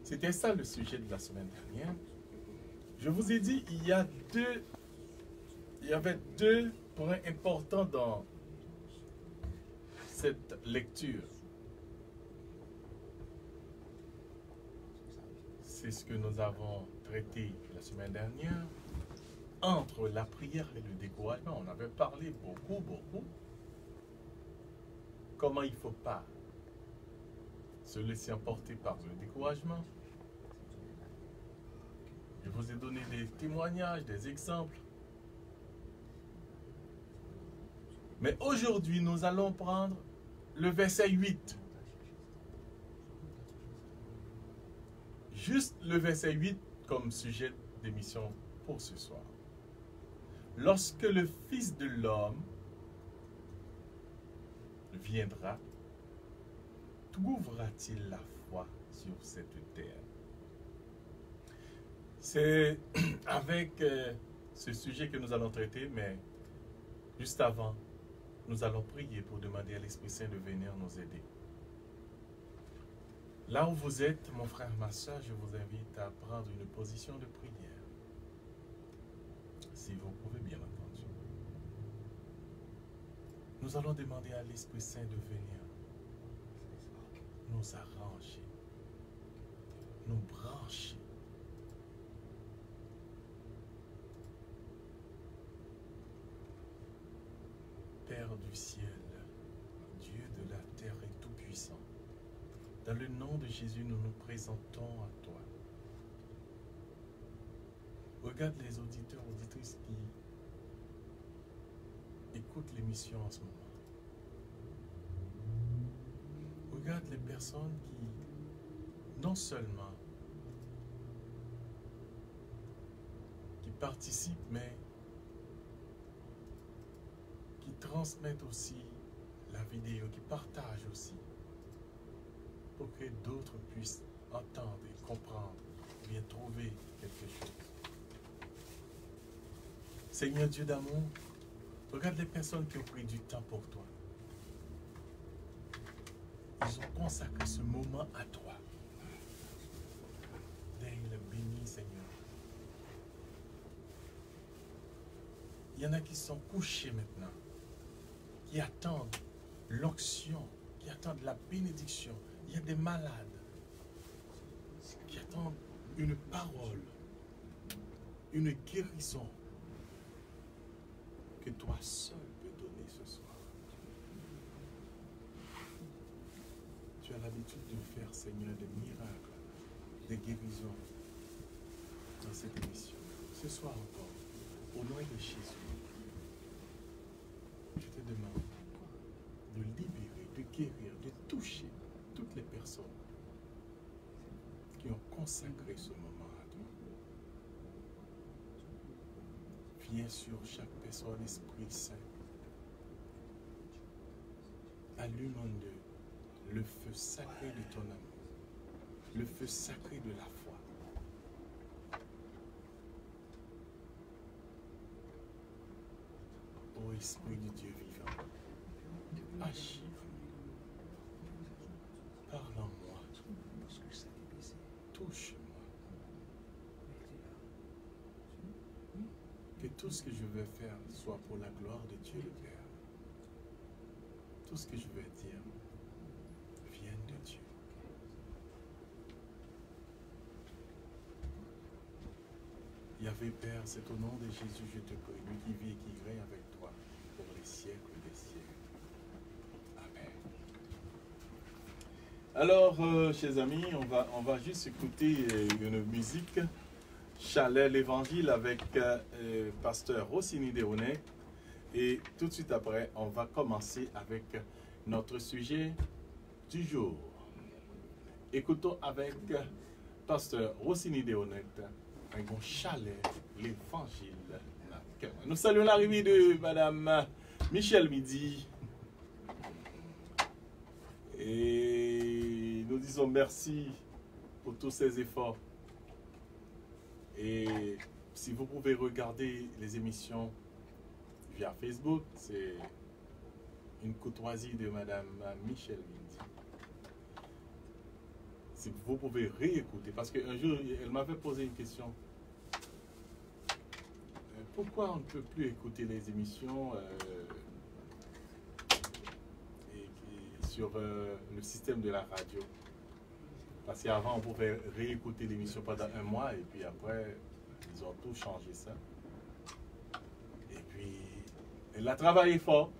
C'était ça le sujet de la semaine dernière. Je vous ai dit, il y avait deux points importants dans cette lecture. C'est ce que nous avons traité la semaine dernière. Entre la prière et le découragement, on avait parlé beaucoup. Comment il ne faut pas se laisser emporter par le découragement. Je vous ai donné des témoignages, des exemples. Mais aujourd'hui, nous allons prendre le verset 8. Juste le verset 8 comme sujet d'émission pour ce soir. Lorsque le Fils de l'homme viendra, trouvera-t-il la foi sur cette terre? C'est avec ce sujet que nous allons traiter, mais juste avant, nous allons prier pour demander à l'Esprit Saint de venir nous aider. Là où vous êtes, mon frère, ma soeur, je vous invite à prendre une position de prière. Si vous pouvez, bien entendu. Nous allons demander à l'Esprit Saint de venir nous arranger, nous brancher. Père du ciel, Dieu de la terre et tout-puissant, dans le nom de Jésus, nous nous présentons à toi. Regarde les auditeurs, auditrices qui écoutent l'émission en ce moment. Regarde les personnes qui, non seulement, qui participent, mais qui transmettent aussi la vidéo, qui partagent aussi, pour que d'autres puissent entendre et comprendre, bien trouver quelque chose. Seigneur Dieu d'amour, regarde les personnes qui ont pris du temps pour toi. Ils ont consacré ce moment à toi. Daigne le béni, Seigneur. Il y en a qui sont couchés maintenant, qui attendent l'onction, qui attendent la bénédiction. Il y a des malades qui attendent une parole, une guérison que toi seul peux donner ce soir. Tu as l'habitude de faire, Seigneur, des miracles, des guérisons dans cette émission. Ce soir encore, au nom de Jésus, je te demande de libérer, de guérir, de toucher toutes les personnes qui ont consacré ce moment à toi. Viens sur chaque personne, Esprit Saint. Allume en eux le feu sacré de ton amour, le feu sacré de la foi. Ô Esprit de Dieu vivant, agis. Parle en moi. Touche-moi. Que tout ce que je veux faire soit pour la gloire de Dieu le Père. Tout ce que je veux dire vienne de Dieu. Yahvé Père, c'est au nom de Jésus je te prie, lui qui vit et qui règne avec toi pour les siècles des siècles. Amen. Alors, chers amis, on va juste écouter une musique, Chalet l'Évangile avec pasteur Rossini Deonet. Et tout de suite après, on va commencer avec notre sujet du jour. Écoutons avec pasteur Rossini Deonet un bon Chalet l'Évangile. Nous saluons l'arrivée de madame Michel Midi. Et nous disons merci pour tous ces efforts. Et si vous pouvez regarder les émissions via Facebook, c'est une courtoisie de madame Michel Midi. si vous pouvez réécouter, parce qu'un jour, elle m'avait posé une question. Pourquoi on ne peut plus écouter les émissions sur le système de la radio? Parce qu'avant, on pouvait réécouter l'émission pendant un mois, et puis après, ils ont tout changé ça. Et puis, elle a travaillé fort.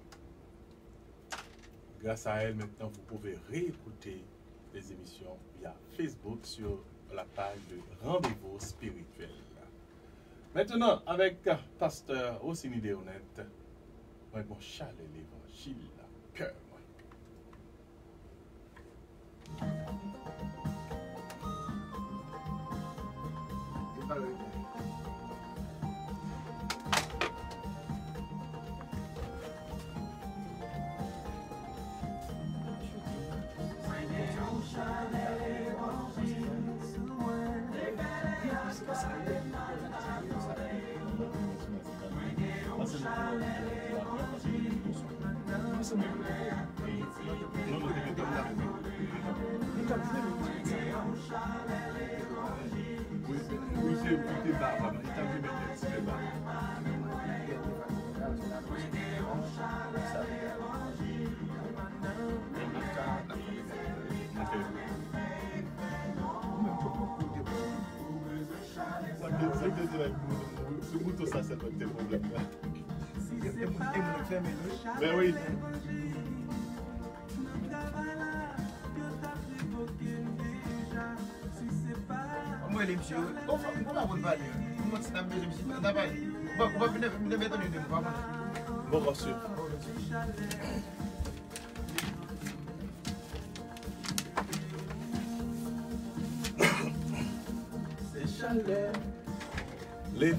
Grâce à elle, maintenant, vous pouvez réécouter les émissions via Facebook sur la page de Rendez-vous spirituel. Maintenant, avec Pasteur Rossini Déonette, moi, mon chalet l'évangile, cœur. Ça, c'est pas tes problèmes. Mais oui. Moi, les messieurs, on va vous parler. Comment c'est un monsieur? On va venir mettre une fois. Bon, reçu. C'est chalet.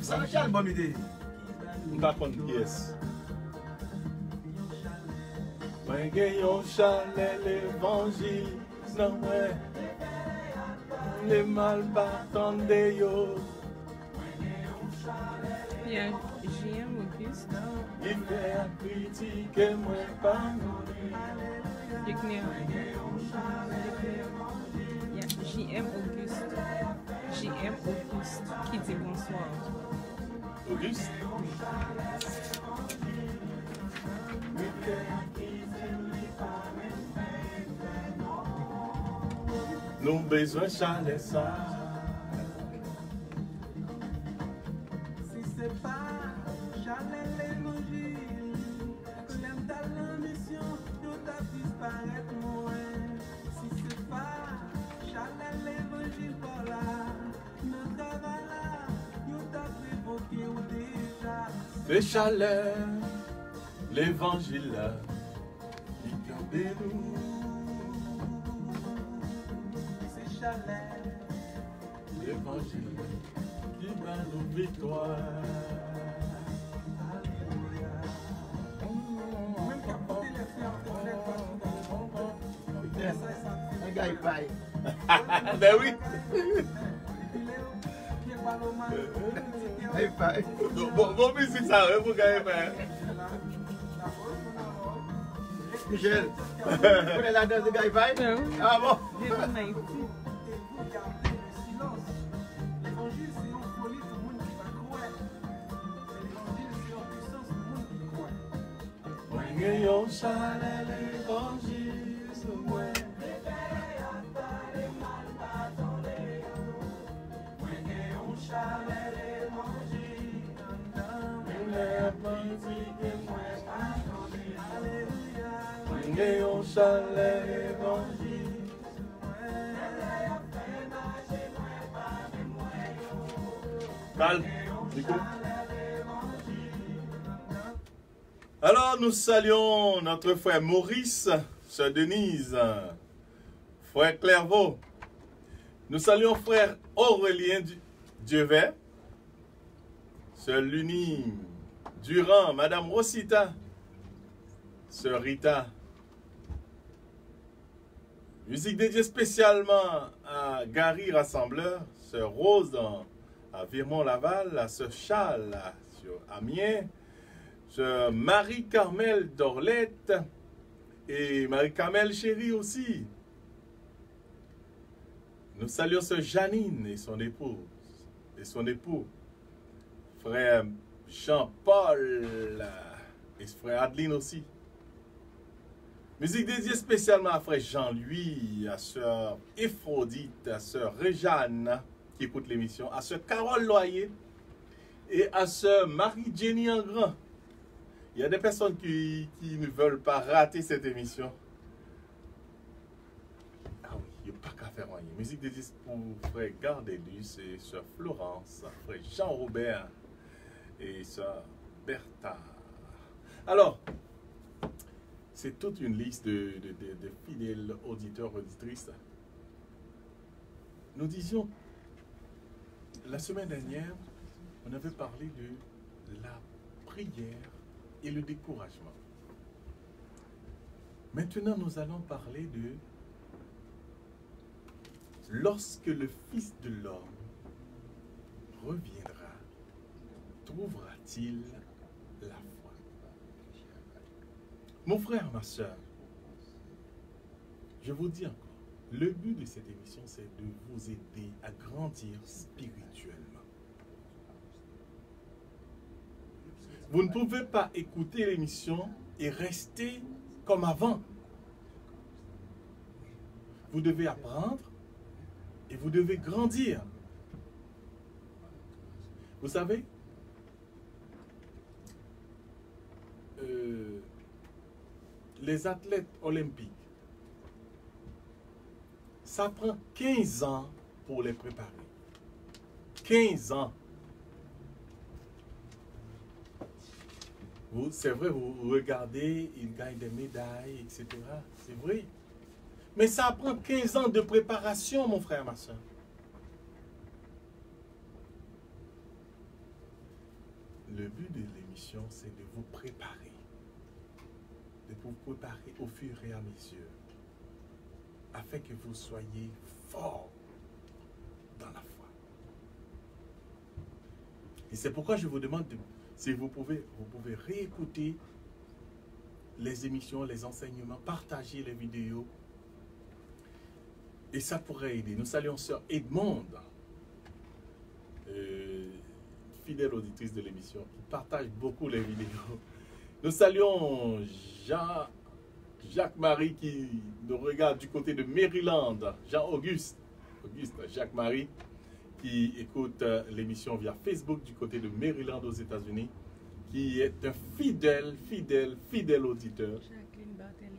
Ça va une bonne idée. Par contre, yes. Moi, j'ai un chalet, l'évangile, non, ouais. Les mal battant de yo. Il y a JM Auguste. Il fait critiquer moi pas. Il y a JM Auguste. JM Auguste qui dit bonsoir. Auguste? Nous besoin chalet ça. Si c'est pas chalet l'évangile, l'aime dans la mission, tout a disparaître moi. Si c'est pas chalet l'évangile, voilà, notre travail là, tout a évoqué ou déjà. C'est chalet, l'évangile là, qui garde nous. L'évangile qui va nous victoire. Un gars, il paye. Ben oui. Il paye. Bon musique ça, vous gagnez pas. Michel, vous connaissez la danse de gars, il paye? Ah bon? J'ai pas naïf. Gagnons chalet l'évangile, moi. Gagnons chalet l'évangile. Calme, Nico. Alors, nous saluons notre frère Maurice, sœur Denise, frère Clairvaux. Nous saluons frère Aurélien Dieuvert, sœur Lunie Durand, madame Rosita, sœur Rita. Musique dédiée spécialement à Gary Rassembleur, sœur Rose à Virmont-Laval, à sœur Charles sur Amiens, Marie-Carmel d'Orlette et Marie-Carmel Chérie aussi. Nous saluons sœur Janine et son épouse et son époux, frère Jean-Paul et frère Adeline aussi. Musique dédiée spécialement à frère Jean-Louis, à sœur Ephrodite, à sœur Réjeanne qui écoute l'émission, à sœur Carole Loyer et à sœur Marie-Jenny Engrand. Il y a des personnes qui ne veulent pas rater cette émission. Ah oui, il n'y a pas qu'à faire rien. Musique dédiée pour frère Gardelus et sœur Florence, frère Jean-Robert et sœur Bertha. Alors, c'est toute une liste de fidèles auditeurs, auditrices. Nous disions, la semaine dernière, on avait parlé de la prière et le découragement. Maintenant, nous allons parler de lorsque le Fils de l'homme reviendra, trouvera-t-il la foi? Mon frère, ma soeur, je vous dis encore, le but de cette émission, c'est de vous aider à grandir spirituellement. Vous ne pouvez pas écouter l'émission et rester comme avant. Vous devez apprendre et vous devez grandir. Vous savez, les athlètes olympiques, ça prend 15 ans pour les préparer. 15 ans. C'est vrai, vous regardez, ils gagnent des médailles, etc. C'est vrai. Mais ça prend 15 ans de préparation, mon frère, ma soeur. Le but de l'émission, c'est de vous préparer. De vous préparer au fur et à mesure. Afin que vous soyez forts dans la foi. Et c'est pourquoi je vous demande, si vous pouvez réécouter les émissions, les enseignements, partager les vidéos. Et ça pourrait aider. Nous saluons sœur Edmonde, fidèle auditrice de l'émission, qui partage beaucoup les vidéos. Nous saluons Jacques-Marie qui nous regarde du côté de Maryland. Jean-Auguste, Jacques-Marie, qui écoute l'émission via Facebook du côté de Maryland aux États-Unis, qui est un fidèle auditeur. Jacqueline Barthélemy.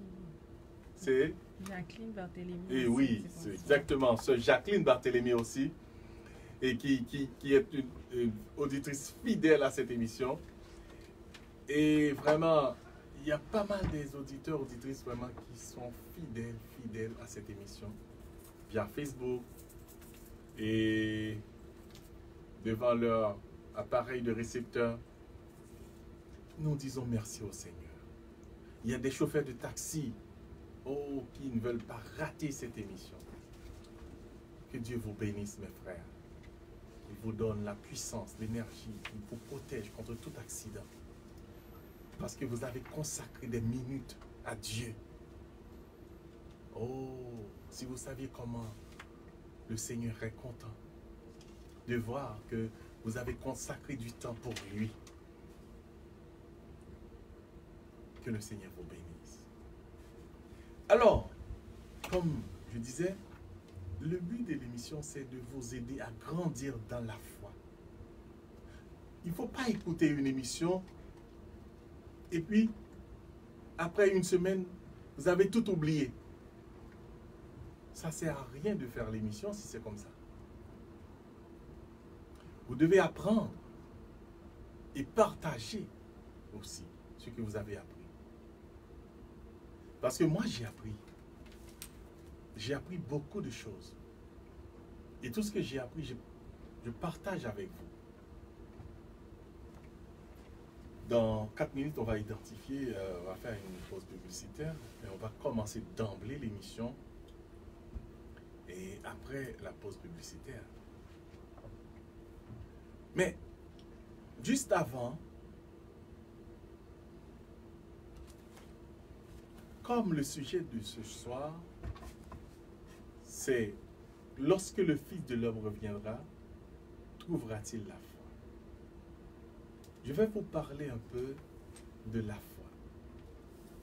C'est Jacqueline Barthélemy. Et oui, c'est exactement ce Jacqueline Barthélemy aussi, et qui est une auditrice fidèle à cette émission. Et vraiment, il y a pas mal des auditeurs, auditrices vraiment qui sont fidèles à cette émission via Facebook et devant leur appareil de récepteur. Nous disons merci au Seigneur. Il y a des chauffeurs de taxi qui ne veulent pas rater cette émission. Que Dieu vous bénisse, mes frères. Il vous donne la puissance, l'énergie, il vous protège contre tout accident. Parce que vous avez consacré des minutes à Dieu. Oh, si vous saviez comment le Seigneur est content de voir que vous avez consacré du temps pour lui. Que le Seigneur vous bénisse. Alors, comme je disais, le but de l'émission, c'est de vous aider à grandir dans la foi. Il ne faut pas écouter une émission et puis, après une semaine, vous avez tout oublié. Ça ne sert à rien de faire l'émission si c'est comme ça. Vous devez apprendre et partager aussi ce que vous avez appris. Parce que moi, j'ai appris. J'ai appris beaucoup de choses. Et tout ce que j'ai appris, je partage avec vous. Dans 4 minutes, on va identifier, on va faire une pause publicitaire et on va commencer d'emblée l'émission. Et après la pause publicitaire. Mais, juste avant, comme le sujet de ce soir, c'est lorsque le Fils de l'homme reviendra, trouvera-t-il la foi? Je vais vous parler un peu de la foi.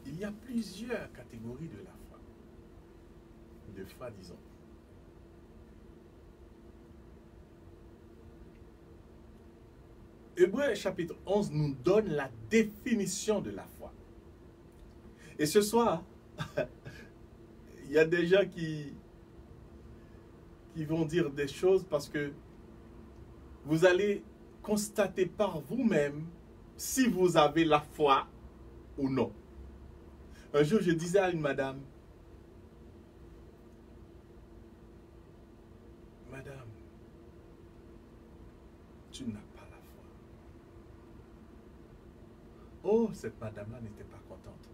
Il y a plusieurs catégories de la foi. De foi, disons. Hébreux chapitre 11 nous donne la définition de la foi. Et ce soir, il y a des gens qui vont dire des choses parce que vous allez constater par vous-même si vous avez la foi ou non. Un jour, je disais à une madame, « Madame, tu n'as pas la foi. » Oh, cette madame-là n'était pas contente.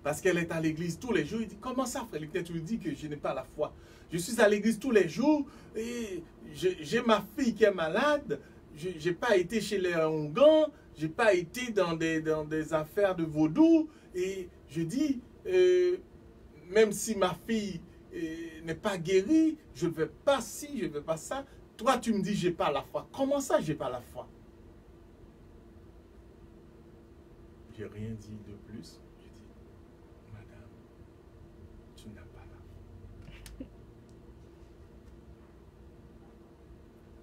Parce qu'elle est à l'église tous les jours. Il dit, comment ça, frère? Tu lui dis que je n'ai pas la foi. Je suis à l'église tous les jours et j'ai ma fille qui est malade. Je n'ai pas été chez les Hongans. Je n'ai pas été dans des affaires de vaudou. Et je dis, même si ma fille n'est pas guérie, je ne vais pas ci, je ne vais pas ça. Toi, tu me dis, je n'ai pas la foi. Comment ça, je n'ai pas la foi? Je n'ai rien dit de plus. Je dis, madame, tu n'as pas la foi.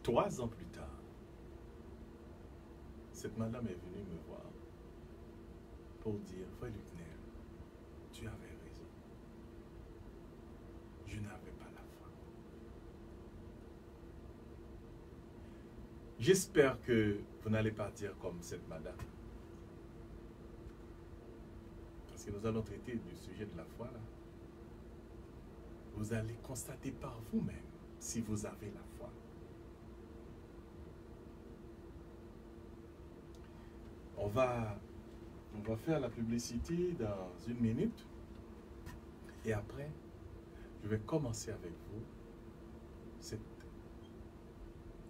3 ans plus tard, cette madame est venue me voir pour dire, frère Luckner, tu avais raison. Je n'avais pas la foi. J'espère que vous n'allez pas dire comme cette madame. Parce que nous allons traiter du sujet de la foi là. Vous allez constater par vous-même si vous avez la foi. On va faire la publicité dans 1 minute. Et après, je vais commencer avec vous cette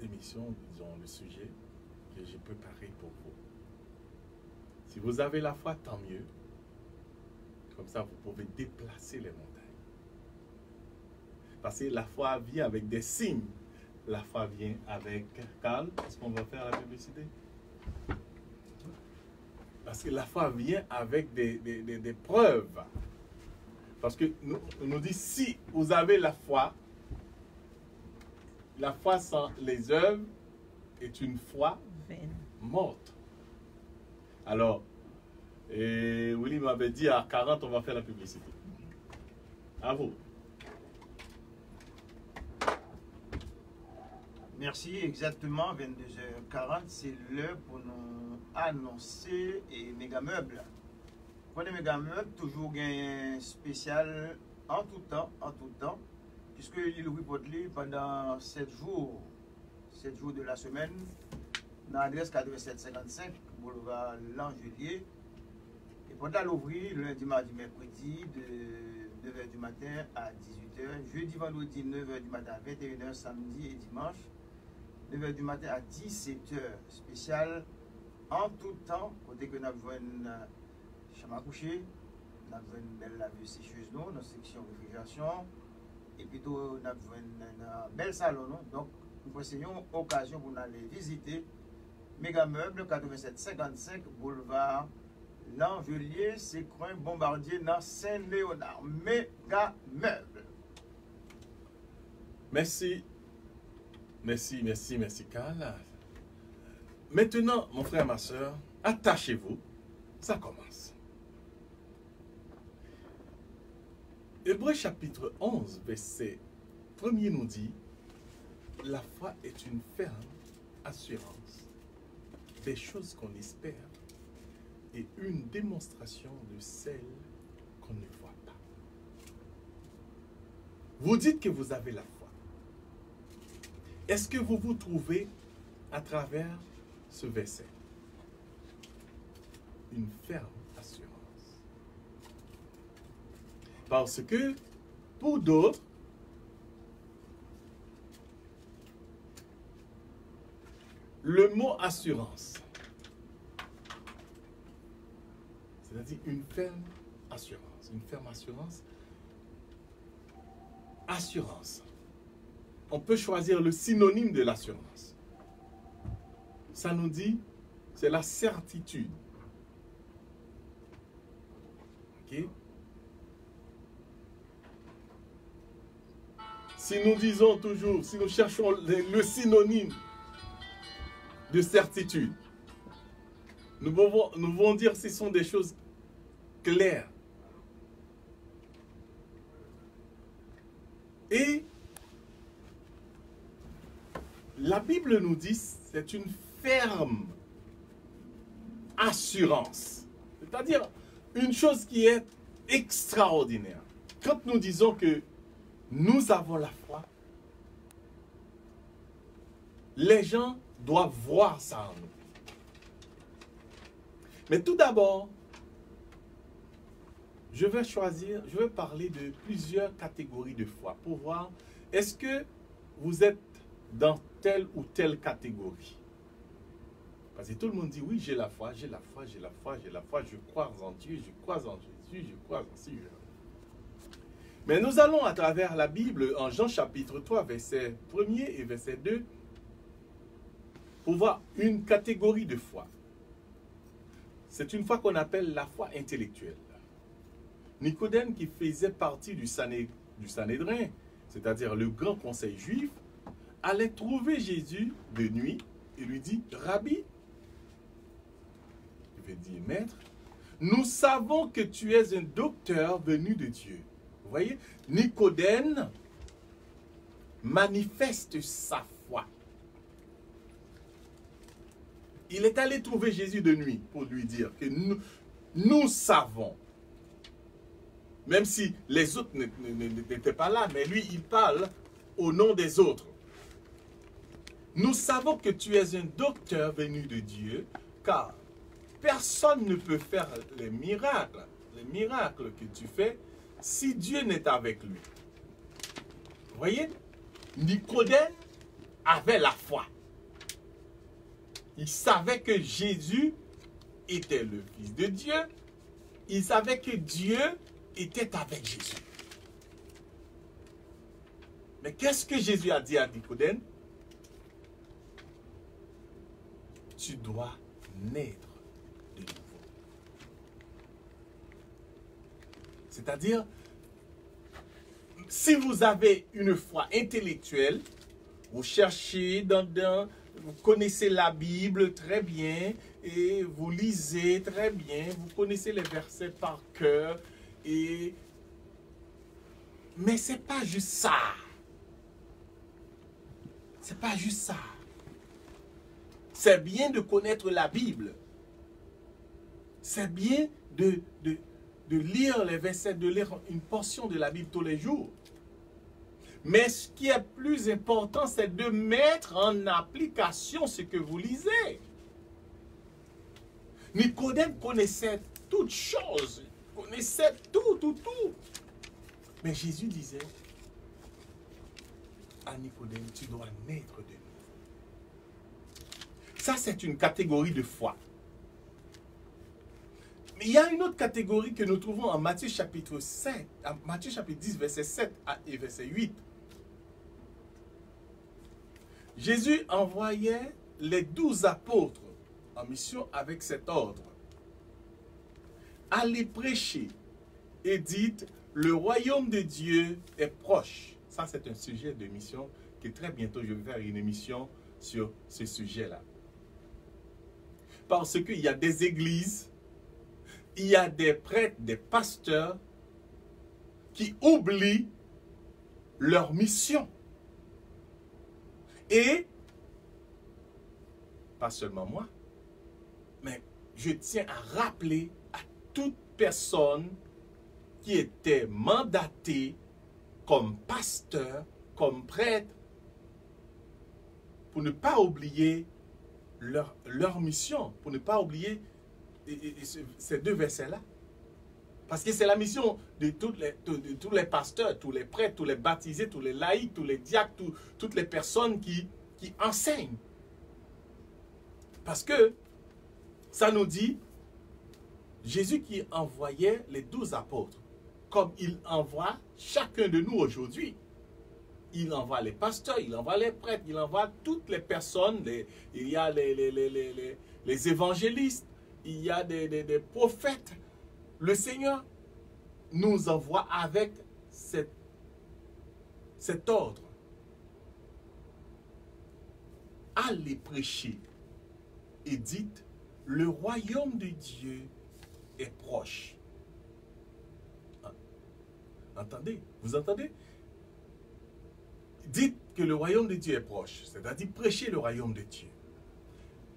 émission, disons, le sujet que j'ai préparé pour vous. Si vous avez la foi, tant mieux. Comme ça, vous pouvez déplacer les montagnes. Parce que la foi vient avec des signes. La foi vient avec... Carl, est-ce qu'on va faire la publicité? Parce que la foi vient avec des preuves. Parce que nous dit, si vous avez la foi sans les œuvres est une foi morte. Alors, Willy m'avait dit à 40, on va faire la publicité. À vous. Merci, exactement, 22h40, c'est l'heure pour nous annoncer et méga meubles. Pour les méga meubles, toujours un spécial en tout temps, puisque il repose pendant 7 jours de la semaine, dans l'adresse 8755, boulevard Langelier. Et pendant l'ouvrir, le lundi, mardi, mercredi, de 9h du matin à 18h, jeudi, vendredi, 9h du matin à 21h, samedi et dimanche. 9h du matin à 17h, spécial en tout temps, côté que nous avons une chambre à coucher, nous avons une belle laveuse sécheuse, dans la section réfrigération, et puis nous avons un bel salon. Donc, nous possédons occasion pour aller visiter Méga Meuble 8755 boulevard Langelier, c'est coin Bombardier dans Saint-Léonard. Méga Meuble. Merci. Merci, Carl. Maintenant, mon frère, ma soeur, attachez-vous. Ça commence. Hébreux chapitre 11, verset 1er nous dit, la foi est une ferme assurance des choses qu'on espère et une démonstration de celles qu'on ne voit pas. Vous dites que vous avez la foi. Est-ce que vous vous trouvez à travers ce verset? Une ferme assurance. Parce que, pour d'autres, le mot assurance, c'est-à-dire une ferme assurance. Une ferme assurance, Assurance. On peut choisir le synonyme de l'assurance. Ça nous dit, c'est la certitude. Ok? Si nous disons toujours, si nous cherchons le synonyme de certitude, nous pouvons dire que ce sont des choses claires. Et la Bible nous dit c'est une ferme assurance. C'est-à-dire une chose qui est extraordinaire. Quand nous disons que nous avons la foi, les gens doivent voir ça en nous. Mais tout d'abord, je vais parler de plusieurs catégories de foi pour voir, est-ce que vous êtes dans telle ou telle catégorie? Parce que tout le monde dit, oui, j'ai la foi, j'ai la foi, j'ai la foi, j'ai la foi, je crois en Dieu, je crois en Jésus, je crois en Dieu. Mais nous allons à travers la Bible, en Jean chapitre 3, verset 1er et verset 2, pour voir une catégorie de foi. C'est une foi qu'on appelle la foi intellectuelle. Nicodème, qui faisait partie du Sanhédrin, c'est-à-dire le grand conseil juif, allait trouver Jésus de nuit et lui dit, Rabbi, il veut dire maître, nous savons que tu es un docteur venu de Dieu. Vous voyez, Nicodème manifeste sa foi. Il est allé trouver Jésus de nuit pour lui dire que nous savons. Même si les autres n'étaient pas là, mais lui, il parle au nom des autres. Nous savons que tu es un docteur venu de Dieu, car personne ne peut faire les miracles que tu fais, si Dieu n'est avec lui. Vous voyez, Nicodème avait la foi. Il savait que Jésus était le Fils de Dieu. Il savait que Dieu était avec Jésus. Mais qu'est-ce que Jésus a dit à Nicodème? Tu dois naître de nouveau. C'est-à-dire, si vous avez une foi intellectuelle, vous cherchez vous connaissez la Bible très bien et vous lisez très bien, vous connaissez les versets par cœur, mais c'est pas juste ça. C'est pas juste ça. C'est bien de connaître la Bible. C'est bien de lire les versets, de lire une portion de la Bible tous les jours. Mais ce qui est plus important, c'est de mettre en application ce que vous lisez. Nicodème connaissait toutes choses, connaissait tout. Mais Jésus disait à Nicodème, tu dois naître de nouveau. Ça, c'est une catégorie de foi. Mais il y a une autre catégorie que nous trouvons en Matthieu chapitre 7, Matthieu chapitre 10, verset 7 et verset 8. Jésus envoyait les 12 apôtres en mission avec cet ordre. Allez prêcher et dites, le royaume de Dieu est proche. Ça, c'est un sujet de mission que très bientôt je vais faire une émission sur ce sujet-là. Parce qu'il y a des églises, il y a des prêtres, des pasteurs qui oublient leur mission. Et, pas seulement moi, mais je tiens à rappeler à toute personne qui était mandatée comme pasteur, comme prêtre, pour ne pas oublier leur mission, pour ne pas oublier ces deux versets-là. Parce que c'est la mission de tous les pasteurs, tous les prêtres, tous les baptisés, tous les laïcs, tous les diacres, toutes les personnes qui enseignent. Parce que ça nous dit, Jésus qui envoyait les 12 apôtres, comme il envoie chacun de nous aujourd'hui. il envoie les pasteurs, il envoie les prêtres, il envoie toutes les personnes. Il y a les évangélistes, il y a des prophètes. Le Seigneur nous envoie avec cet ordre. Allez prêcher et dites, le royaume de Dieu est proche. Entendez? Vous entendez? Dites que le royaume de Dieu est proche, c'est-à-dire prêchez le royaume de Dieu.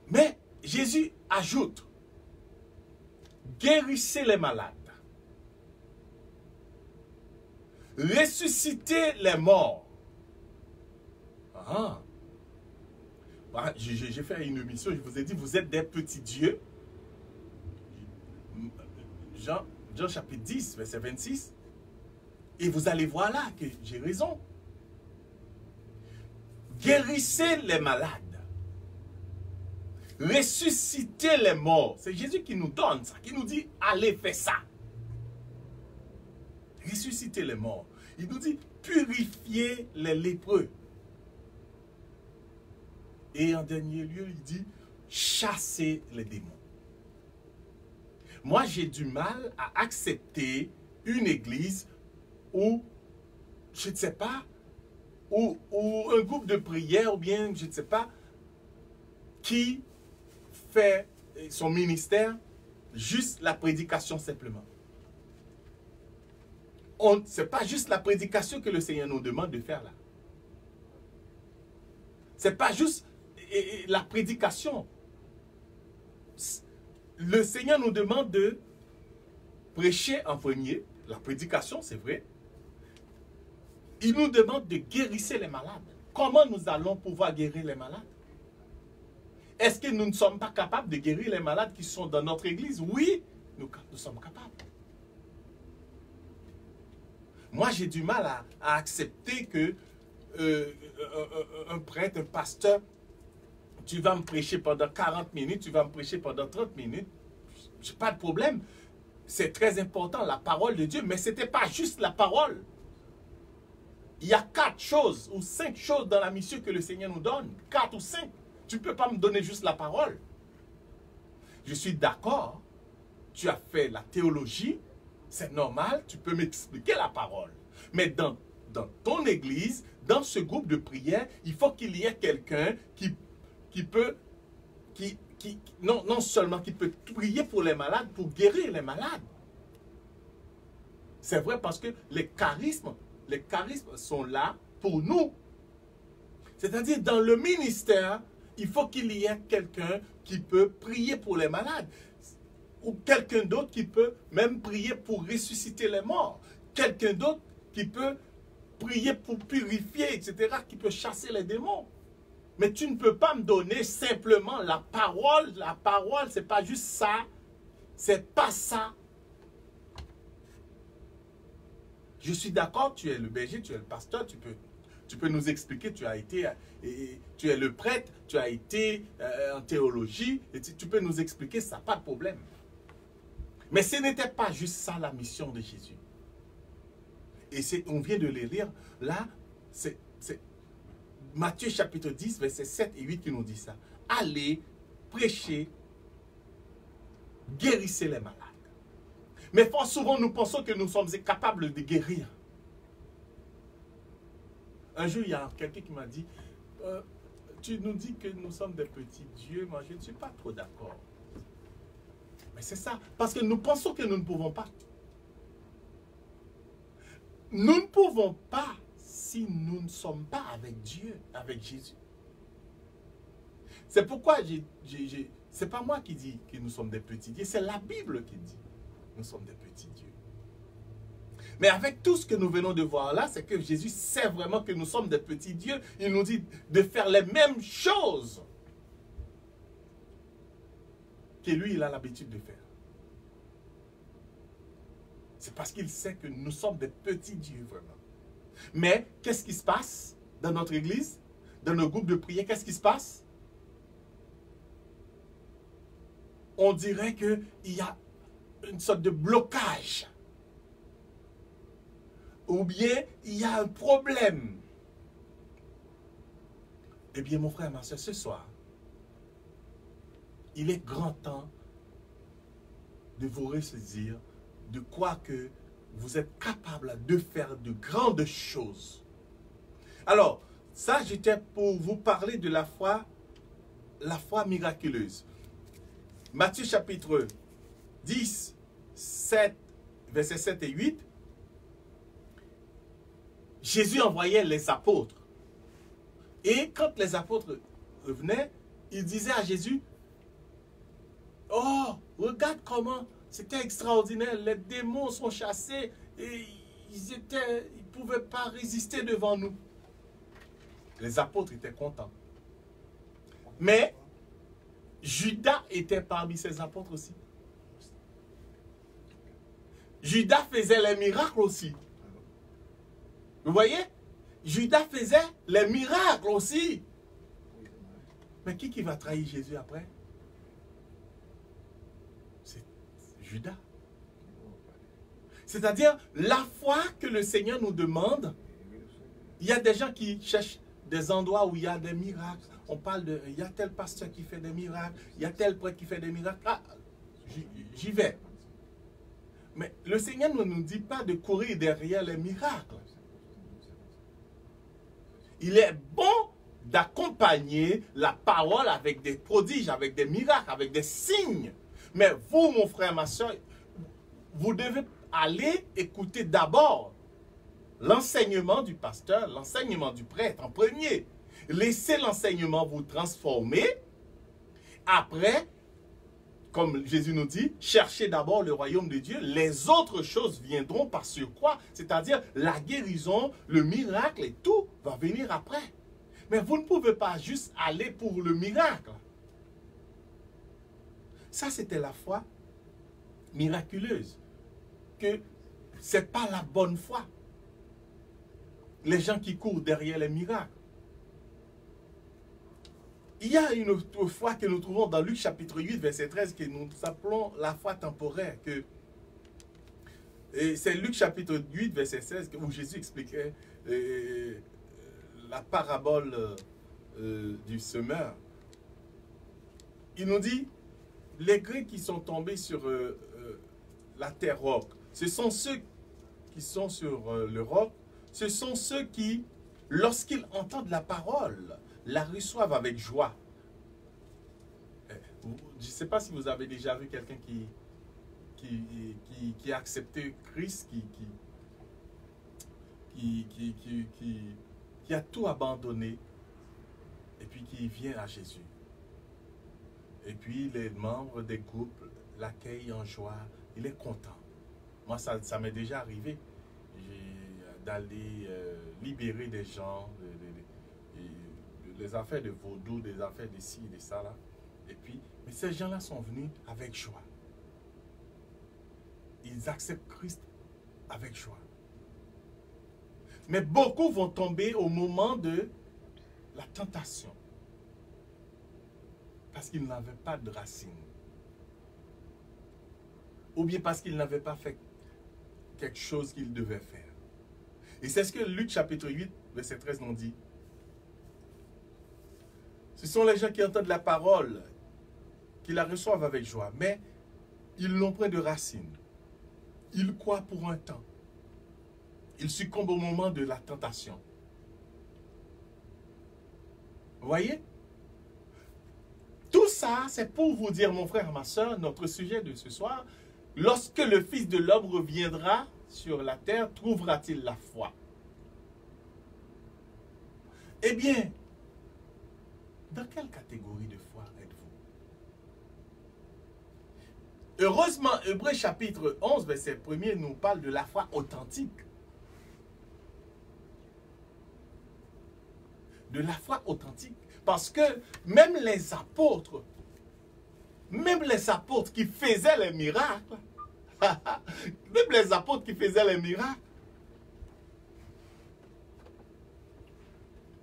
Mais Jésus ajoute, guérissez les malades, ressuscitez les morts. Ah. J'ai fait une émission, je vous ai dit, vous êtes des petits dieux. Jean chapitre 10, verset 26. Et vous allez voir là que j'ai raison. Guérissez les malades. Ressuscitez les morts. C'est Jésus qui nous donne ça, qui nous dit, allez faire ça. Ressuscitez les morts. Il nous dit, purifiez les lépreux. Et en dernier lieu, il dit, chassez les démons. Moi, j'ai du mal à accepter une église où, je ne sais pas, ou un groupe de prière, ou bien, je ne sais pas, qui fait son ministère juste la prédication simplement. Ce n'est pas juste la prédication que le Seigneur nous demande de faire là. Ce n'est pas juste la prédication. Le Seigneur nous demande de prêcher en premier, la prédication, c'est vrai. Il nous demande de guérir les malades. Comment nous allons pouvoir guérir les malades? Est-ce que nous ne sommes pas capables de guérir les malades qui sont dans notre église? Oui, nous sommes capables. Moi, j'ai du mal à accepter que un prêtre, un pasteur, tu vas me prêcher pendant 40 minutes, tu vas me prêcher pendant 30 minutes. Je n'ai pas de problème. C'est très important, la parole de Dieu, mais ce n'était pas juste la parole. Il y a 4 choses ou 5 choses dans la mission que le Seigneur nous donne. 4 ou 5. Tu ne peux pas me donner juste la parole. Je suis d'accord. Tu as fait la théologie. C'est normal. Tu peux m'expliquer la parole. Mais dans ton église, dans ce groupe de prière, il faut qu'il y ait quelqu'un qui peut, non seulement qui peut prier pour les malades, pour guérir les malades. C'est vrai parce que les charismes sont là pour nous. C'est-à-dire, dans le ministère, il faut qu'il y ait quelqu'un qui peut prier pour les malades. Ou quelqu'un d'autre qui peut même prier pour ressusciter les morts. Quelqu'un d'autre qui peut prier pour purifier, etc., qui peut chasser les démons. Mais tu ne peux pas me donner simplement la parole. La parole, ce n'est pas juste ça. C'est pas ça. Je suis d'accord, tu es le berger, tu es le pasteur, tu peux nous expliquer, tu es le prêtre, tu as été en théologie, et tu peux nous expliquer ça, pas de problème. Mais ce n'était pas juste ça la mission de Jésus. Et on vient de le lire, là, c'est Matthieu chapitre 10, versets 7 et 8 qui nous dit ça. Allez, prêchez, guérissez les malades. Mais fort souvent, nous pensons que nous sommes capables de guérir. Un jour, il y a quelqu'un qui m'a dit, tu nous dis que nous sommes des petits dieux. Moi, je ne suis pas trop d'accord. Mais c'est ça. Parce que nous pensons que nous ne pouvons pas. Nous ne pouvons pas si nous ne sommes pas avec Dieu, avec Jésus. C'est pourquoi c'est pas moi qui dis que nous sommes des petits dieux, c'est la Bible qui dit nous sommes des petits dieux. Mais avec tout ce que nous venons de voir là, c'est que Jésus sait vraiment que nous sommes des petits dieux. Il nous dit de faire les mêmes choses que lui, il a l'habitude de faire. C'est parce qu'il sait que nous sommes des petits dieux vraiment. Mais qu'est-ce qui se passe dans notre église, dans nos groupes de prière? Qu'est-ce qui se passe? On dirait qu'il y a une sorte de blocage. Ou bien il y a un problème. Eh bien, mon frère, ma soeur, ce soir, il est grand temps de vous ressaisir de quoi que vous êtes capable de faire de grandes choses. Alors, ça, j'étais pour vous parler de la foi miraculeuse. Matthieu chapitre 10, 7, versets 7 et 8. Jésus envoyait les apôtres. Et quand les apôtres revenaient, ils disaient à Jésus, « Oh, regarde comment c'était extraordinaire, les démons sont chassés et ils ne pouvaient pas résister devant nous. » Les apôtres étaient contents. Mais Judas était parmi ces apôtres aussi. Judas faisait les miracles aussi. Vous voyez? Judas faisait les miracles aussi. Mais qui va trahir Jésus après? C'est Judas. C'est-à-dire, la foi que le Seigneur nous demande, il y a des gens qui cherchent des endroits où il y a des miracles. On parle de, il y a tel pasteur qui fait des miracles, il y a tel prêtre qui fait des miracles. Ah, j'y vais. Mais le Seigneur ne nous dit pas de courir derrière les miracles. Il est bon d'accompagner la parole avec des prodiges, avec des miracles, avec des signes. Mais vous, mon frère, ma soeur, vous devez aller écouter d'abord l'enseignement du pasteur, l'enseignement du prêtre en premier. Laissez l'enseignement vous transformer. Après, comme Jésus nous dit, cherchez d'abord le royaume de Dieu. Les autres choses viendront par surcroît. C'est-à-dire la guérison, le miracle et tout va venir après. Mais vous ne pouvez pas juste aller pour le miracle. Ça, c'était la foi miraculeuse. Que ce n'est pas la bonne foi. Les gens qui courent derrière les miracles. Il y a une autre foi que nous trouvons dans Luc chapitre 8, verset 13, que nous appelons la foi temporaire. C'est Luc chapitre 8, verset 16, où Jésus expliquait la parabole du semeur. Il nous dit, les grains qui sont tombés sur la terre roc, ce sont ceux qui sont sur le roc, ce sont ceux qui, lorsqu'ils entendent la parole, la reçoivent avec joie. Je ne sais pas si vous avez déjà vu quelqu'un qui a accepté Christ, qui a tout abandonné et puis qui vient à Jésus. Et puis les membres des groupes l'accueillent en joie, il est content. Moi, ça m'est déjà arrivé d'aller libérer des gens, des affaires de vaudou, des affaires de ci, de ça là. Et puis, mais ces gens-là sont venus avec joie. Ils acceptent Christ avec joie. Mais beaucoup vont tomber au moment de la tentation. Parce qu'ils n'avaient pas de racines. Ou bien parce qu'ils n'avaient pas fait quelque chose qu'ils devaient faire. Et c'est ce que Luc chapitre 8, verset 13 nous dit. Ce sont les gens qui entendent la parole, qui la reçoivent avec joie, mais ils n'ont point de racines. Ils croient pour un temps. Ils succombent au moment de la tentation. Vous voyez? Tout ça, c'est pour vous dire, mon frère, ma soeur, notre sujet de ce soir, lorsque le Fils de l'homme reviendra sur la terre, trouvera-t-il la foi? Eh bien, dans quelle catégorie de foi êtes-vous? Heureusement, Hébreux chapitre 11, verset 1er nous parle de la foi authentique. De la foi authentique. Parce que même les apôtres qui faisaient les miracles, même les apôtres qui faisaient les miracles,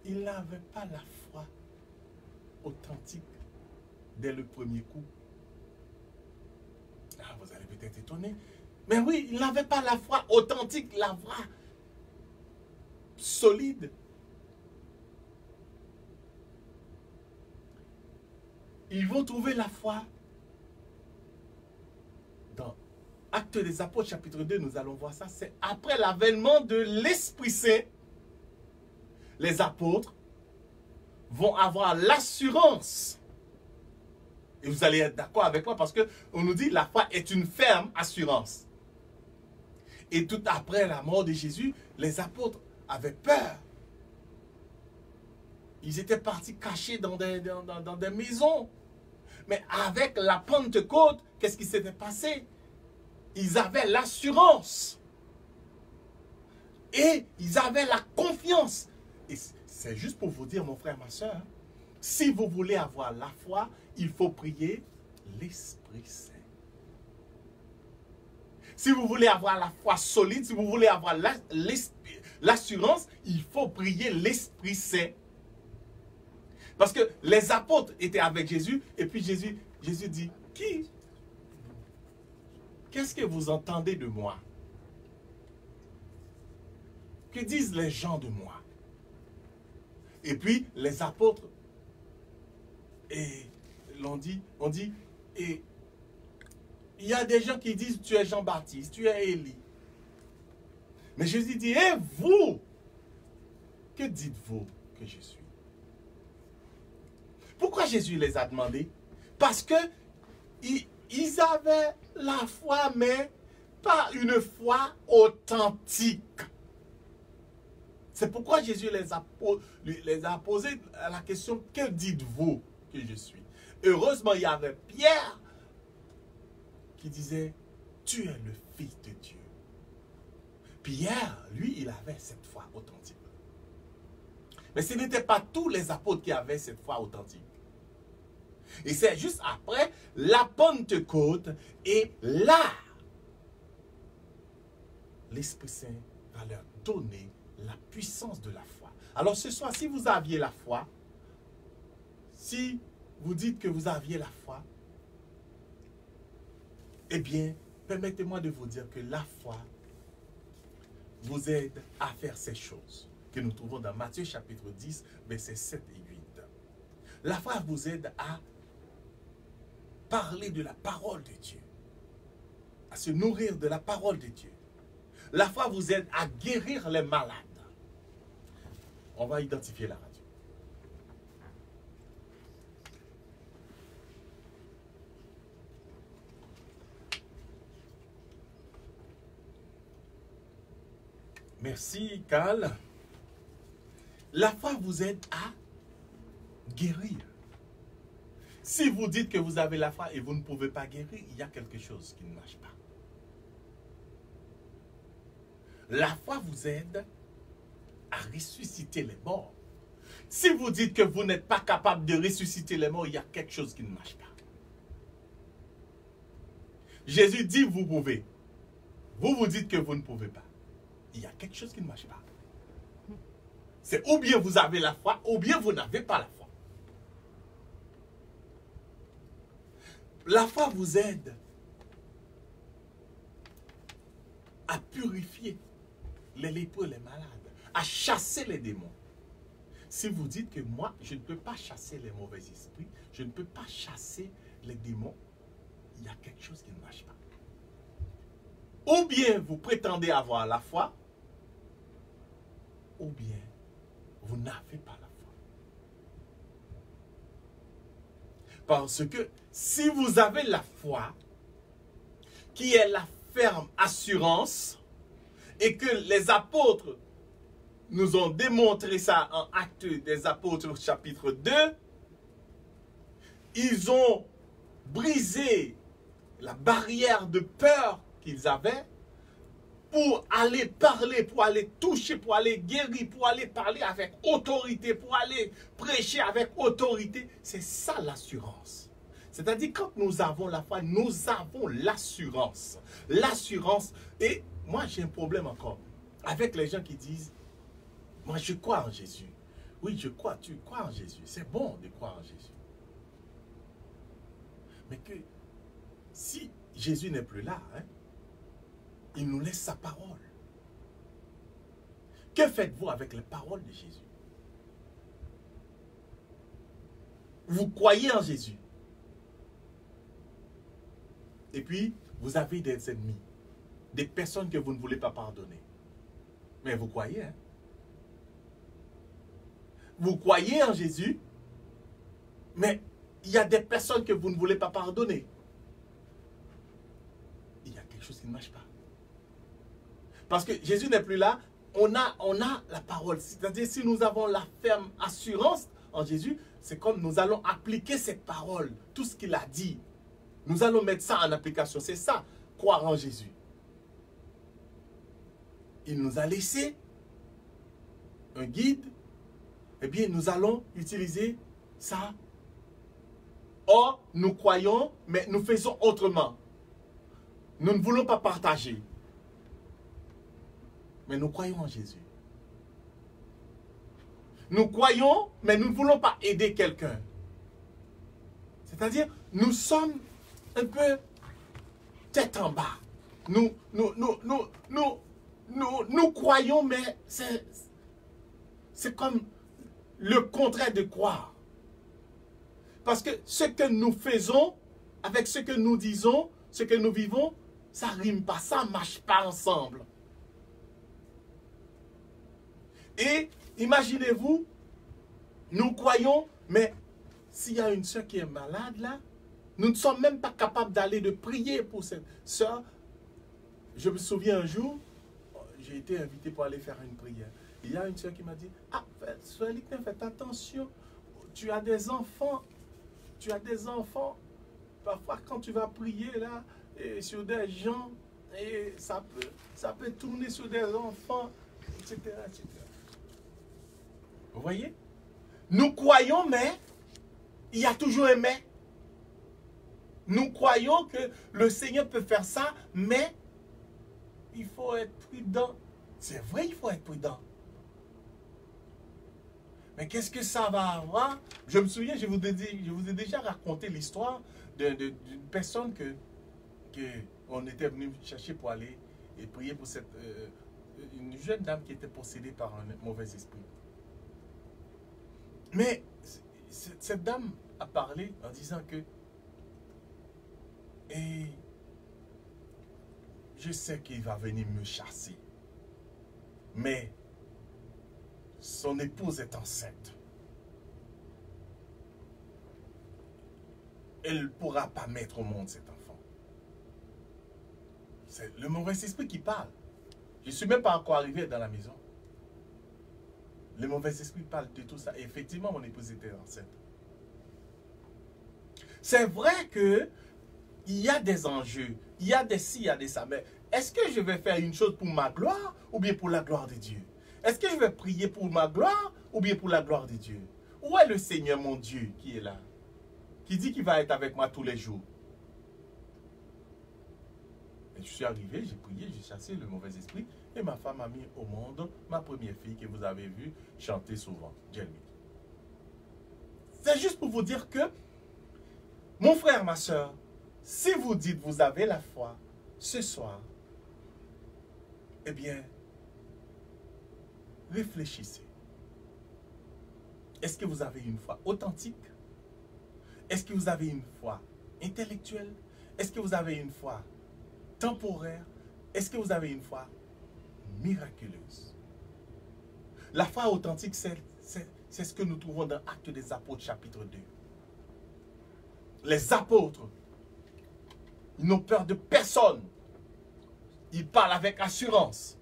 ils n'avaient pas la foi authentique dès le premier coup. Ah, vous allez peut-être étonner. Mais oui, ils n'avaient pas la foi authentique, la foi solide. ils vont trouver la foi dans Actes des Apôtres, chapitre 2, nous allons voir ça. C'est après l'avènement de l'Esprit Saint, les apôtres vont avoir l'assurance. Et vous allez être d'accord avec moi parce qu'on nous dit la foi est une ferme assurance. Et tout après la mort de Jésus, les apôtres avaient peur. Ils étaient partis cachés dans des maisons. Mais avec la Pentecôte, qu'est-ce qui s'était passé? Ils avaient l'assurance. Et ils avaient la confiance. Et c'est juste pour vous dire, mon frère, ma soeur, si vous voulez avoir la foi, il faut prier l'Esprit Saint. Si vous voulez avoir la foi solide, si vous voulez avoir l'assurance, il faut prier l'Esprit Saint. Parce que les apôtres étaient avec Jésus, et puis Jésus dit, qu'est-ce que vous entendez de moi? Que disent les gens de moi? Et puis les apôtres on dit, et il y a des gens qui disent, tu es Jean-Baptiste, tu es Élie. Mais Jésus dit, et vous, que dites-vous que je suis? Pourquoi Jésus les a demandé? Parce que ils avaient la foi, mais pas une foi authentique. C'est pourquoi Jésus les a posé la question, que dites-vous que je suis? Heureusement, il y avait Pierre qui disait, tu es le Fils de Dieu. Pierre, lui, il avait cette foi authentique. Mais ce n'était pas tous les apôtres qui avaient cette foi authentique. Et c'est juste après la Pentecôte, et là, l'Esprit Saint va leur donner la puissance de la foi. Alors ce soir, si vous aviez la foi, si vous dites que vous aviez la foi, eh bien, permettez-moi de vous dire que la foi vous aide à faire ces choses que nous trouvons dans Matthieu chapitre 10, versets 7 et 8. La foi vous aide à parler de la parole de Dieu, à se nourrir de la parole de Dieu. La foi vous aide à guérir les malades. On va identifier la radio. Merci, Carl. La foi vous aide à guérir. Si vous dites que vous avez la foi et vous ne pouvez pas guérir, il y a quelque chose qui ne marche pas. La foi vous aide à ressusciter les morts. Si vous dites que vous n'êtes pas capable de ressusciter les morts, il y a quelque chose qui ne marche pas. Jésus dit vous pouvez. Vous vous dites que vous ne pouvez pas. Il y a quelque chose qui ne marche pas. C'est ou bien vous avez la foi, ou bien vous n'avez pas la foi. La foi vous aide à purifier les lépreux, les malades, à chasser les démons. Si vous dites que moi, je ne peux pas chasser les mauvais esprits, je ne peux pas chasser les démons, il y a quelque chose qui ne marche pas. Ou bien vous prétendez avoir la foi, ou bien vous n'avez pas la foi. Parce que si vous avez la foi, qui est la ferme assurance, et que les apôtres nous ont démontré ça en Actes des Apôtres chapitre 2, ils ont brisé la barrière de peur qu'ils avaient pour aller parler, pour aller toucher, pour aller guérir, pour aller parler avec autorité, pour aller prêcher avec autorité. C'est ça l'assurance. C'est-à-dire quand nous avons la foi, nous avons l'assurance. L'assurance. Et moi j'ai un problème encore avec les gens qui disent, moi je crois en Jésus. Oui, je crois, tu crois en Jésus. C'est bon de croire en Jésus. Mais que si Jésus n'est plus là, hein, il nous laisse sa parole. Que faites-vous avec les paroles de Jésus? Vous croyez en Jésus. Et puis, vous avez des ennemis. Des personnes que vous ne voulez pas pardonner. Mais vous croyez, hein? Vous croyez en Jésus, mais il y a des personnes que vous ne voulez pas pardonner. Il y a quelque chose qui ne marche pas. Parce que Jésus n'est plus là, on a la parole. C'est-à-dire, si nous avons la ferme assurance en Jésus, c'est comme nous allons appliquer cette parole, tout ce qu'il a dit. Nous allons mettre ça en application. C'est ça, croire en Jésus. Il nous a laissé un guide. Eh bien, nous allons utiliser ça. Or, nous croyons, mais nous faisons autrement. Nous ne voulons pas partager. Mais nous croyons en Jésus. Nous croyons, mais nous ne voulons pas aider quelqu'un. C'est-à-dire, nous sommes un peu tête en bas. Nous croyons, mais c'est comme le contraire de croire. Parce que ce que nous faisons, avec ce que nous disons, ce que nous vivons, ça ne rime pas, ça ne marche pas ensemble. Et imaginez-vous, nous croyons, mais s'il y a une soeur qui est malade là, nous ne sommes même pas capables d'aller de prier pour cette soeur. Je me souviens un jour, j'ai été invité pour aller faire une prière. Il y a une soeur qui m'a dit, ah, soeur Liquin, faites attention, tu as des enfants. Tu as des enfants. Parfois, quand tu vas prier là, et sur des gens, et ça peut tourner sur des enfants, etc., etc. Vous voyez? Nous croyons, mais il y a toujours un mais. Nous croyons que le Seigneur peut faire ça, mais il faut être prudent. C'est vrai, il faut être prudent. Mais qu'est-ce que ça va avoir? Je me souviens, je vous ai déjà raconté l'histoire d'une personne que on était venu chercher pour aller et prier pour une jeune dame qui était possédée par un mauvais esprit. Mais cette dame a parlé en disant que et je sais qu'il va venir me chasser, mais son épouse est enceinte. Elle ne pourra pas mettre au monde cet enfant. C'est le mauvais esprit qui parle. Je ne suis même pas encore arrivé dans la maison. Le mauvais esprit parle de tout ça. Et effectivement, mon épouse était enceinte. C'est vrai que il y a des enjeux. Il y a des ci, il y a des ça. Mais est-ce que je vais faire une chose pour ma gloire ou bien pour la gloire de Dieu? Est-ce que je vais prier pour ma gloire ou bien pour la gloire de Dieu? Où est le Seigneur, mon Dieu, qui est là? Qui dit qu'il va être avec moi tous les jours? Et je suis arrivé, j'ai prié, j'ai chassé le mauvais esprit. Et ma femme a mis au monde ma première fille que vous avez vue chanter souvent, Jelmy. C'est juste pour vous dire que, mon frère, ma soeur, si vous dites vous avez la foi ce soir, eh bien, réfléchissez. Est-ce que vous avez une foi authentique? Est-ce que vous avez une foi intellectuelle? Est-ce que vous avez une foi temporaire? Est-ce que vous avez une foi miraculeuse? La foi authentique, c'est ce que nous trouvons dans Actes des Apôtres, chapitre 2. Les apôtres, ils n'ont peur de personne. Ils parlent avec assurance.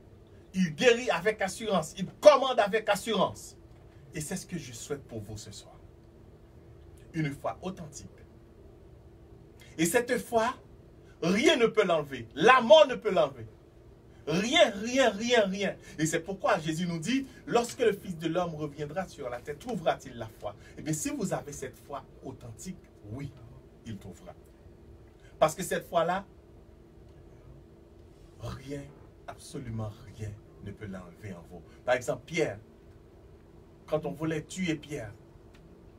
Ils guérissent avec assurance. Ils commandent avec assurance. Et c'est ce que je souhaite pour vous ce soir. Une foi authentique. Et cette foi, rien ne peut l'enlever. La mort ne peut l'enlever. Rien, rien, rien, rien. Et c'est pourquoi Jésus nous dit, lorsque le Fils de l'homme reviendra sur la terre, trouvera-t-il la foi? Eh bien, si vous avez cette foi authentique, oui, il trouvera. Parce que cette foi-là, rien, absolument rien ne peut l'enlever en vous. Par exemple, Pierre, quand on voulait tuer Pierre,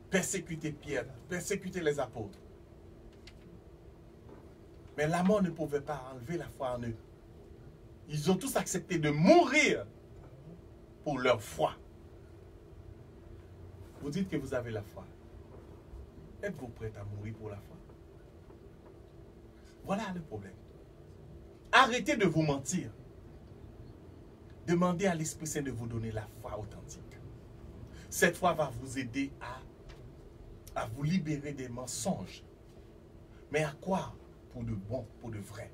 persécuter les apôtres. Mais la mort ne pouvait pas enlever la foi en eux. Ils ont tous accepté de mourir pour leur foi. Vous dites que vous avez la foi. Êtes-vous prêt à mourir pour la foi? Voilà le problème. Arrêtez de vous mentir. Demandez à l'Esprit Saint de vous donner la foi authentique. Cette foi va vous aider à vous libérer des mensonges. Mais à quoi? Pour de bon, pour de vrai.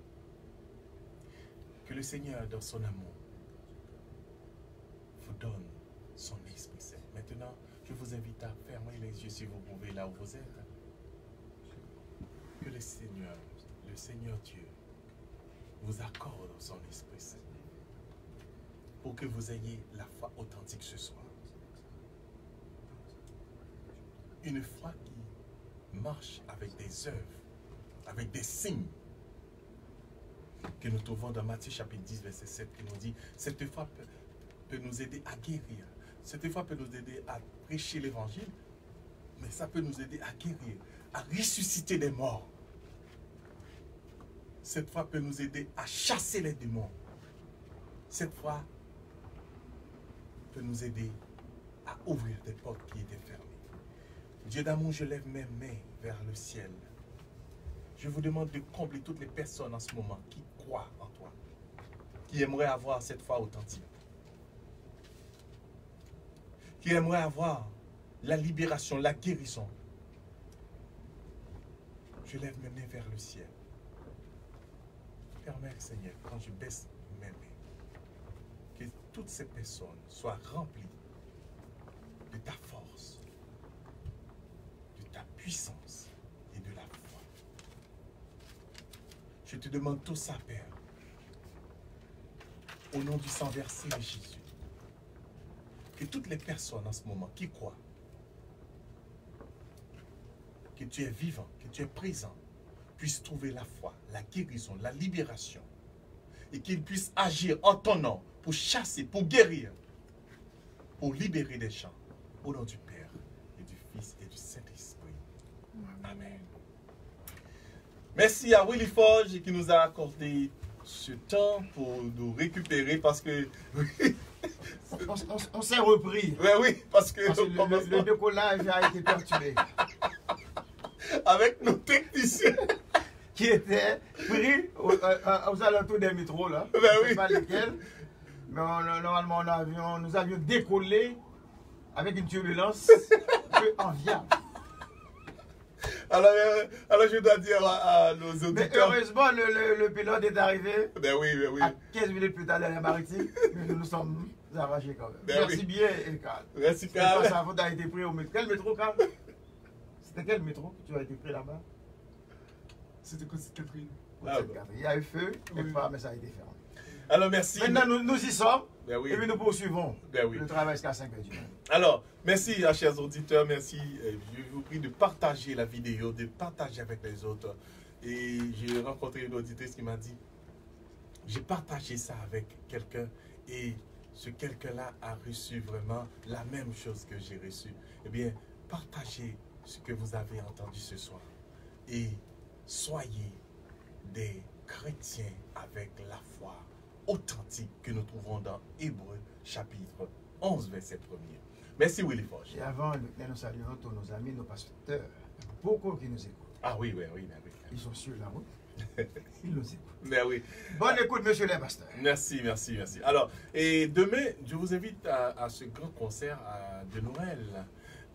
Que le Seigneur, dans son amour, vous donne son Esprit Saint. Maintenant, je vous invite à fermer les yeux si vous pouvez là où vous êtes. Que le Seigneur Dieu, vous accorde son Esprit Saint pour que vous ayez la foi authentique ce soir. Une foi qui marche avec des œuvres, avec des signes que nous trouvons dans Matthieu chapitre 10, verset 7, qui nous dit, cette foi peut nous aider à guérir. Cette foi peut nous aider à prêcher l'évangile, mais ça peut nous aider à guérir, à ressusciter des morts. Cette foi peut nous aider à chasser les démons. Cette foi peut nous aider à ouvrir des portes qui étaient fermées. Dieu d'amour, je lève mes mains vers le ciel. Je vous demande de combler toutes les personnes en ce moment qui croient en toi, qui aimeraient avoir cette foi authentique, qui aimeraient avoir la libération, la guérison. Je lève mes mains vers le ciel. Permets, Seigneur, quand je baisse mes mains, que toutes ces personnes soient remplies de ta force, de ta puissance et de la foi. Je te demande tout ça, Père, au nom du sang versé de Jésus. Que toutes les personnes en ce moment qui croient que tu es vivant, que tu es présent, puissent trouver la foi, la guérison, la libération, et qu'ils puissent agir en ton nom pour chasser, pour guérir, pour libérer des gens, au nom du Père et du Fils et du Saint-Esprit. Amen. Merci à Willy Forge qui nous a accordé ce temps pour nous récupérer parce que... on s'est repris. Ouais, oui, parce que le décollage a été perturbé. Avec nos techniciens qui étaient pris aux alentours des métros, là. Ben Je ne sais oui. pas lesquels. Mais normalement, nous avions décollé avec une turbulence peu enviable. Alors, je dois dire à nos Mais auditeurs... heureusement, le pilote est arrivé Ben oui, ben oui. à 15 minutes plus tard dans la maritime. Mais nous nous sommes arrachés quand même. Ben Merci oui. bien, Carl. Merci, C'est pas Carl. sa faute d'avoir été pris au métro. Quel métro, Carl? C'était quel métro que tu as été pris là-bas? C'était quoi cette Catherine? Ah, Il y a eu feu, quelque Oui. part, mais ça a été fermé. Alors, merci. Maintenant, nous y sommes. Ben oui. Et puis nous poursuivons Ben oui. le travail jusqu'à 5 h du matin. Alors, merci à chers auditeurs, merci. Je vous prie de partager la vidéo, de partager avec les autres. Et j'ai rencontré une auditrice qui m'a dit, j'ai partagé ça avec quelqu'un et ce quelqu'un-là a reçu vraiment la même chose que j'ai reçu. Eh bien, partagez ce que vous avez entendu ce soir et soyez des chrétiens avec la foi authentique que nous trouvons dans Hébreux chapitre 11 verset 1er. Merci Willy Forge. Et avant, nous saluons tous nos amis, nos pasteurs, beaucoup qui nous écoutent. Ah oui, oui, oui, oui. Ils sont sur la route. Ils nous écoutent. Mais oui. Bonne écoute, monsieur le pasteur. Merci, merci, merci. Alors, et demain, je vous invite à ce grand concert de Noël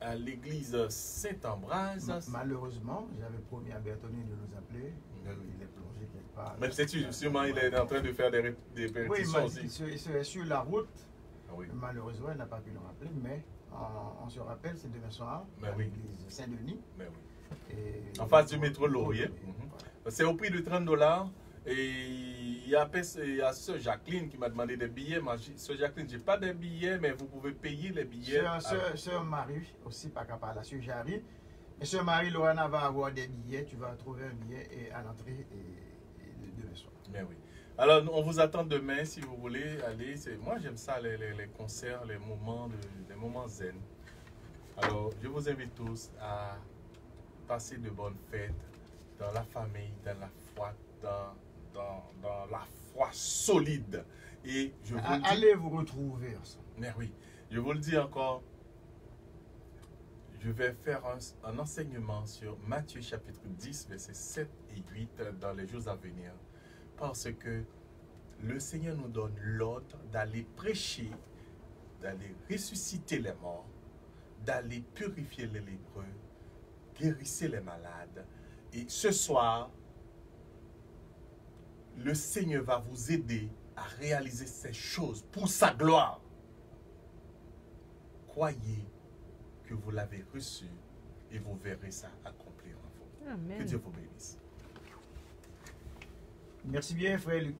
à l'église Saint-Ambroise. Malheureusement, j'avais promis à Bertoni de nous appeler. Oui. Il est plongé quelque part. Mais sais-tu, sûrement, il est en train de faire des Oui, il répétitions m'a dit aussi. qu'il serait sur la route. Ah oui. Malheureusement, il n'a pas pu le rappeler, mais on se rappelle, c'est demain soir Ben à oui. l'église Saint-Denis. Mais oui. Et- En face du métro Laurier. Voilà. C'est au prix de 30$. Et il y a Sœur Jacqueline qui m'a demandé des billets. Moi, Sœur Jacqueline, je n'ai pas de billets, mais vous pouvez payer les billets. Sœur Marie, aussi pas capable, la Sœur Jarry. Et Sœur Marie, Lorana va avoir des billets. Tu vas trouver un billet et à l'entrée et demain soir. Mais oui. Alors, on vous attend demain si vous voulez aller. Moi, j'aime ça, les concerts, les moments zen. Alors, je vous invite tous à passer de bonnes fêtes dans la famille, dans la foi, dans la foi solide. Et je vous le dis, Allez vous retrouver ensemble. mais oui, je vous le dis encore, je vais faire un enseignement sur Matthieu chapitre 10, versets 7 et 8 dans les jours à venir. Parce que le Seigneur nous donne l'ordre d'aller prêcher, d'aller ressusciter les morts, d'aller purifier les lépreux, guérir les malades. Et ce soir, le Seigneur va vous aider à réaliser ces choses pour sa gloire. Croyez que vous l'avez reçu et vous verrez ça accomplir en vous. Amen. Que Dieu vous bénisse. Merci bien, frère Luc.